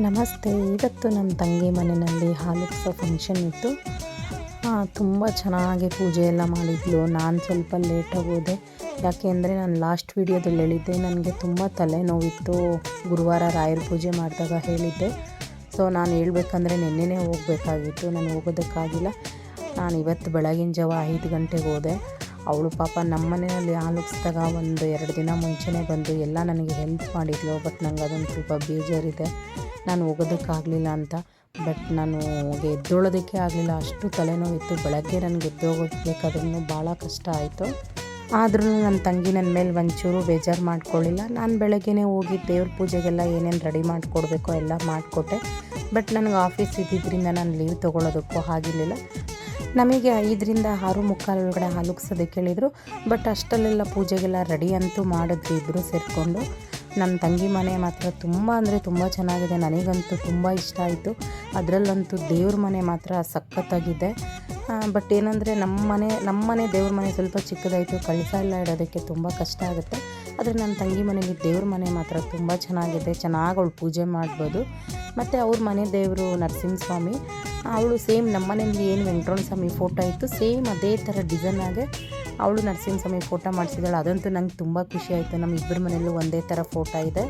ನಮಸ್ತೆ. ಇವತ್ತು ನನ್ನ ತಂಗಿ ಮನೆಯಲ್ಲಿ ಹಾಲುಕ್ಸೋ ಫಂಕ್ಷನ್ ಇತ್ತು. ತುಂಬ ಚೆನ್ನಾಗಿ ಪೂಜೆ ಎಲ್ಲ ಮಾಡಿದ್ಲು. ನಾನು ಸ್ವಲ್ಪ ಲೇಟಾಗಿ ಹೋದೆ. ಯಾಕೆಂದರೆ ನಾನು ಲಾಸ್ಟ್ ವೀಡಿಯೋದಲ್ಲಿ ಹೇಳಿದ್ದೆ ನನಗೆ ತುಂಬ ತಲೆನೋವಿತ್ತು. ಗುರುವಾರ ರಾಯರ ಪೂಜೆ ಮಾಡಿದಾಗ ಹೇಳಿದ್ದೆ. ಸೊ ನಾನು ಹೇಳ್ಬೇಕಂದ್ರೆ ನೆನ್ನೆನೇ ಹೋಗಬೇಕಾಗಿತ್ತು, ನಾನು ಹೋಗೋದಕ್ಕಾಗಿಲ್ಲ. ನಾನು ಇವತ್ತು ಬೆಳಗಿನ ಜಾವ 5 ಗಂಟೆಗೆ ಹೋದೆ. ಅವಳು ಪಾಪ ನಮ್ಮ ಮನೆಯಲ್ಲಿ ಹಾಲುಕ್ಸ್ದಾಗ 1-2 ದಿನ ಮುಂಚೆನೇ ಬಂದು ಎಲ್ಲ ನನಗೆ ಹೆಲ್ಪ್ ಮಾಡಿದ್ಲು. ಬಟ್ ನಂಗೆ ಅದೊಂದು ಸ್ವಲ್ಪ ಬೇಜಾರಿದೆ, ನಾನು ಹೋಗೋದಕ್ಕಾಗಲಿಲ್ಲ ಅಂತ. ಬಟ್ ನಾನು ಎದ್ದೋಳೋದಕ್ಕೆ ಆಗಲಿಲ್ಲ, ಅಷ್ಟು ತಲೆನೋವಿತ್ತು. ಬೆಳಗ್ಗೆ ನನಗೆ ಎದ್ದೋಗೋದಬೇಕಾದ್ರೂ ಭಾಳ ಕಷ್ಟ ಆಯಿತು. ಆದ್ರೂ ನನ್ನ ತಂಗಿ ನನ್ನ ಮೇಲೆ ಒಂಚೂರು ಬೇಜಾರು ಮಾಡ್ಕೊಳ್ಳಿಲ್ಲ. ನಾನು ಬೆಳಗ್ಗೆನೇ ಹೋಗಿ ದೇವ್ರ ಪೂಜೆಗೆಲ್ಲ ಏನೇನು ರೆಡಿ ಮಾಡಿಕೊಡ್ಬೇಕೋ ಎಲ್ಲ ಮಾಡಿಕೊಟ್ಟೆ. ಬಟ್ ನನಗೆ ಆಫೀಸ್ ಇದ್ದಿದ್ದರಿಂದ ನಾನು ಲೀವ್ ತೊಗೊಳೋದಕ್ಕೂ ಆಗಿರಲಿಲ್ಲ. ನಮಗೆ 5ರಿಂದ 6:45 ಒಳಗಡೆ ಹಾಲುಕ್ಸೋದಕ್ಕೆ ಹೇಳಿದರು. ಬಟ್ ಅಷ್ಟಲ್ಲೆಲ್ಲ ಪೂಜೆಗೆಲ್ಲ ರೆಡಿ ಅಂತೂ ಮಾಡಿದ್ವಿ ಇಬ್ಬರು ಸೇರಿಕೊಂಡು. ನನ್ನ ತಂಗಿ ಮನೆ ಮಾತ್ರ ತುಂಬ ಅಂದರೆ ತುಂಬ ಚೆನ್ನಾಗಿದೆ. ನನಗಂತೂ ತುಂಬ ಇಷ್ಟ ಆಯಿತು. ಅದರಲ್ಲಂತೂ ದೇವ್ರ ಮನೆ ಮಾತ್ರ ಸಖತ್ತಾಗಿದೆ. ಬಟ್ ಏನಂದರೆ ನಮ್ಮ ಮನೆ ದೇವ್ರ ಮನೆ ಸ್ವಲ್ಪ ಚಿಕ್ಕದಾಯಿತು, ಕಳಸ ಎಲ್ಲ ಇಡೋದಕ್ಕೆ ತುಂಬ ಕಷ್ಟ ಆಗುತ್ತೆ. ಆದರೆ ನನ್ನ ತಂಗಿ ಮನೇಲಿ ದೇವ್ರ ಮನೆ ಮಾತ್ರ ತುಂಬ ಚೆನ್ನಾಗಿದೆ, ಚೆನ್ನಾಗಿ ಅವಳು ಪೂಜೆ ಮಾಡ್ಬೋದು. ಮತ್ತು ಅವ್ರ ಮನೆ ದೇವರು ನರಸಿಂಹಸ್ವಾಮಿ. ಅವಳು ಸೇಮ್ ನಮ್ಮ ಮನೆಯಲ್ಲಿ ಏನು ವೆಂಕಟರಮಣ ಸ್ವಾಮಿ ಫೋಟೋ ಇತ್ತು, ಸೇಮ್ ಅದೇ ಥರ ಡಿಸೈನಾಗೆ ಅವಳು ನರಸಿಂಹಸ್ವಾಮಿ ಫೋಟೋ ಮಾಡಿಸಿದ್ದಾಳೆ. ಅದಂತೂ ನಂಗೆ ತುಂಬ ಖುಷಿ ಆಯಿತು. ನಮ್ಮ ಇಬ್ಬರ ಮನೆಯಲ್ಲೂ ಒಂದೇ ಥರ ಫೋಟೋ ಇದೆ.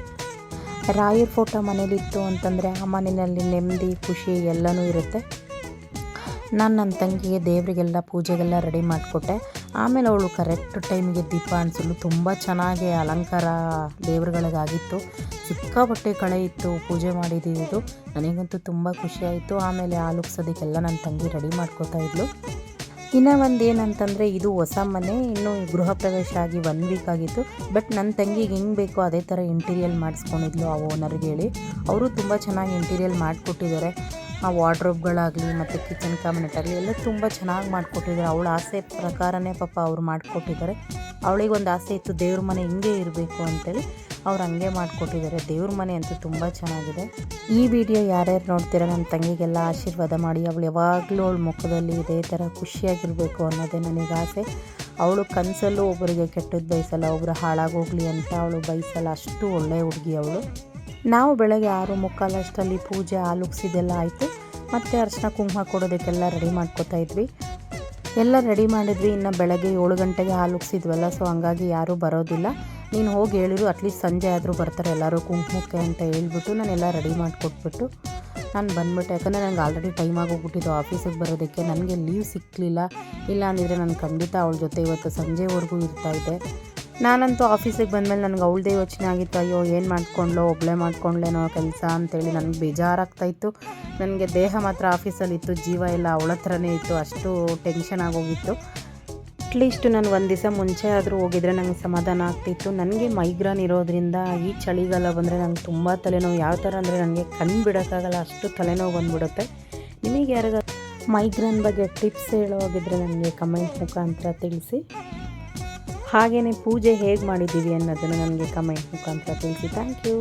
ರಾಯರ ಫೋಟೋ ಮನೇಲಿತ್ತು ಅಂತಂದರೆ ಆ ಮನೆಯಲ್ಲಿ ನೆಮ್ಮದಿ, ಖುಷಿ ಎಲ್ಲನೂ ಇರುತ್ತೆ. ನಾನು ನನ್ನ ತಂಗಿಗೆ ದೇವರಿಗೆಲ್ಲ ಪೂಜೆಗೆಲ್ಲ ರೆಡಿ ಮಾಡಿಕೊಟ್ಟೆ. ಆಮೇಲೆ ಅವಳು ಕರೆಕ್ಟ್ ಟೈಮಿಗೆ ದೀಪ ಅಣಿಸಲು ತುಂಬ ಚೆನ್ನಾಗಿ ಅಲಂಕಾರ ದೇವ್ರುಗಳಿಗಾಗಿತ್ತು. ಸಿಕ್ಕಾಪಟ್ಟೆ ಕಳೆ ಇತ್ತು ಪೂಜೆ ಮಾಡಿದ್ದು. ನನಗಂತೂ ತುಂಬ ಖುಷಿ ಆಯಿತು. ಆಮೇಲೆ ಹಾಲುಕ್ಸೋದಕ್ಕೆಲ್ಲ ನನ್ನ ತಂಗಿ ರೆಡಿ ಮಾಡ್ಕೋತಾ ಇದ್ಲು. ಇನ್ನೂ ಒಂದು ಏನಂತಂದರೆ, ಇದು ಹೊಸ ಮನೆ, ಇನ್ನೂ ಗೃಹ ಪ್ರವೇಶ ಆಗಿ 1 ವೀಕ್ ಆಗಿತ್ತು. ಬಟ್ ನನ್ನ ತಂಗಿಗೆ ಹೆಂಗೆ ಬೇಕೋ ಅದೇ ಥರ ಇಂಟೀರಿಯಲ್ ಮಾಡಿಸ್ಕೊಂಡಿದ್ಲು ಆ ಓನರ್ಗೆ ಹೇಳಿ. ಅವರು ತುಂಬ ಚೆನ್ನಾಗಿ ಇಂಟೀರಿಯಲ್ ಮಾಡಿಕೊಟ್ಟಿದ್ದಾರೆ. ಆ ವಾರ್ಡ್ರೋಬ್ಗಳಾಗಲಿ ಮತ್ತು ಕಿಚನ್ ಕ್ಯಾಬಿನೆಟ್ ಆಗಲಿ ಎಲ್ಲ ತುಂಬ ಚೆನ್ನಾಗಿ ಮಾಡಿಕೊಟ್ಟಿದ್ದಾರೆ. ಅವಳ ಆಸೆ ಪ್ರಕಾರನೇ ಪಾಪ ಅವ್ರು ಮಾಡಿಕೊಟ್ಟಿದ್ದಾರೆ. ಅವಳಿಗೊಂದು ಆಸೆ ಇತ್ತು ದೇವ್ರ ಮನೆ ಹಿಂಗೆ ಇರಬೇಕು ಅಂತೇಳಿ, ಅವ್ರು ಹಂಗೆ ಮಾಡಿಕೊಟ್ಟಿದ್ದಾರೆ. ದೇವ್ರ ಮನೆ ಅಂತೂ ತುಂಬ ಚೆನ್ನಾಗಿದೆ. ಈ ವಿಡಿಯೋ ಯಾರ್ಯಾರು ನೋಡ್ತೀರ ನನ್ನ ತಂಗಿಗೆಲ್ಲ ಆಶೀರ್ವಾದ ಮಾಡಿ. ಅವಳು ಯಾವಾಗಲೂ ಅವಳ ಮುಖದಲ್ಲಿ ಇದೇ ಥರ ಖುಷಿಯಾಗಿರಬೇಕು ಅನ್ನೋದೇ ನನಗೆ ಆಸೆ. ಅವಳು ಕನಸಲ್ಲೂ ಒಬ್ಬರಿಗೆ ಕೆಟ್ಟದ್ದು ಬಯಸಲ್ಲ, ಒಬ್ಬರು ಹಾಳಾಗೋಗ್ಲಿ ಅಂತ ಅವಳು ಬಯಸಲ್ಲ. ಅಷ್ಟು ಒಳ್ಳೆಯ ಹುಡುಗಿ ಅವಳು. ನಾವು ಬೆಳಗ್ಗೆ 6:45 ಅಷ್ಟರಲ್ಲಿ ಪೂಜೆ ಹಾಲುಕ್ಸಿದೆಲ್ಲ ಆಯಿತು. ಮತ್ತು ಅರಿಶಿನ ಕುಂಕುಮ ಕೊಡೋದಕ್ಕೆಲ್ಲ ರೆಡಿ ಮಾಡ್ಕೋತಾ ಇದ್ವಿ. ಎಲ್ಲ ರೆಡಿ ಮಾಡಿದ್ವಿ. ಇನ್ನು ಬೆಳಗ್ಗೆ 7 ಗಂಟೆಗೆ ಹಾಲುಕ್ಸಿದ್ವಲ್ಲ, ಸೊ ಹಂಗಾಗಿ ಯಾರೂ ಬರೋದಿಲ್ಲ. ನೀನು ಹೋಗಿ ಹೇಳಿರು, ಅಟ್ಲೀಸ್ಟ್ ಸಂಜೆ ಆದರೂ ಬರ್ತಾರೆ ಎಲ್ಲರೂ ಕುಂಕುಮಕ್ಕೆ ಅಂತ ಹೇಳ್ಬಿಟ್ಟು ನಾನೆಲ್ಲ ರೆಡಿ ಮಾಡಿಕೊಟ್ಬಿಟ್ಟು ನಾನು ಬಂದ್ಬಿಟ್ಟೆ. ಯಾಕಂದರೆ ನನಗೆ ಆಲ್ರೆಡಿ ಟೈಮ್ ಆಗೋಗ್ಬಿಟ್ಟಿದ್ದು ಆಫೀಸಿಗೆ ಬರೋದಕ್ಕೆ. ನನಗೆ ಲೀವ್ ಸಿಕ್ಕಲಿಲ್ಲ. ಇಲ್ಲ ಅಂದಿದ್ರೆ ನಾನು ಖಂಡಿತ ಅವಳ ಜೊತೆ ಇವತ್ತು ಸಂಜೆವರೆಗೂ ಇರ್ತಾಯಿದ್ದೆ. ನಾನಂತೂ ಆಫೀಸಿಗೆ ಬಂದಮೇಲೆ ನನಗೆ ಅವಳದೇ ಯೋಚನೆ ಆಗಿತ್ತು. ಅಯ್ಯೋ ಏನು ಮಾಡ್ಕೊಂಡ್ಲೋ, ಒಬ್ಬಳೇ ಮಾಡ್ಕೊಂಡ್ಲೇನೋ ಕೆಲಸ ಅಂತೇಳಿ ನನಗೆ ಬೇಜಾರಾಗ್ತಾಯಿತ್ತು. ನನಗೆ ದೇಹ ಮಾತ್ರ ಆಫೀಸಲ್ಲಿತ್ತು, ಜೀವ ಎಲ್ಲ ಅವಳ ಹತ್ರನೇ ಇತ್ತು. ಅಷ್ಟು ಟೆನ್ಷನ್ ಆಗೋಗಿತ್ತು. ಅಟ್ಲೀಸ್ಟ್ ನಾನು 1 ದಿವಸ ಮುಂಚೆ ಆದರೂ ಹೋಗಿದ್ರೆ ನನಗೆ ಸಮಾಧಾನ ಆಗ್ತಿತ್ತು. ನನಗೆ ಮೈಗ್ರೇನ್ ಇರೋದ್ರಿಂದ ಈ ಚಳಿಗಾಲ ಬಂದರೆ ನನಗೆ ತುಂಬ ತಲೆನೋವು. ಯಾವ ಥರ ಅಂದರೆ ನನಗೆ ಕಣ್ಣು ಬಿಡೋಕ್ಕಾಗಲ್ಲ, ಅಷ್ಟು ತಲೆನೋವು ಬಂದುಬಿಡುತ್ತೆ. ನಿಮಗೆ ಯಾರಿಗ ಮೈಗ್ರೇನ್ ಬಗ್ಗೆ ಟಿಪ್ಸ್ ಹೇಳೋಗಿದ್ರೆ ನನಗೆ ಕಮೆಂಟ್ ಮುಖಾಂತರ ತಿಳಿಸಿ. ಹಾಗೆಯೇ ಪೂಜೆ ಹೇಗೆ ಮಾಡಿದ್ದೀವಿ ಅನ್ನೋದನ್ನು ನನಗೆ ಕಮೆಂಟ್ ಮುಖಾಂತರ ತಿಳಿಸಿ. Thank you.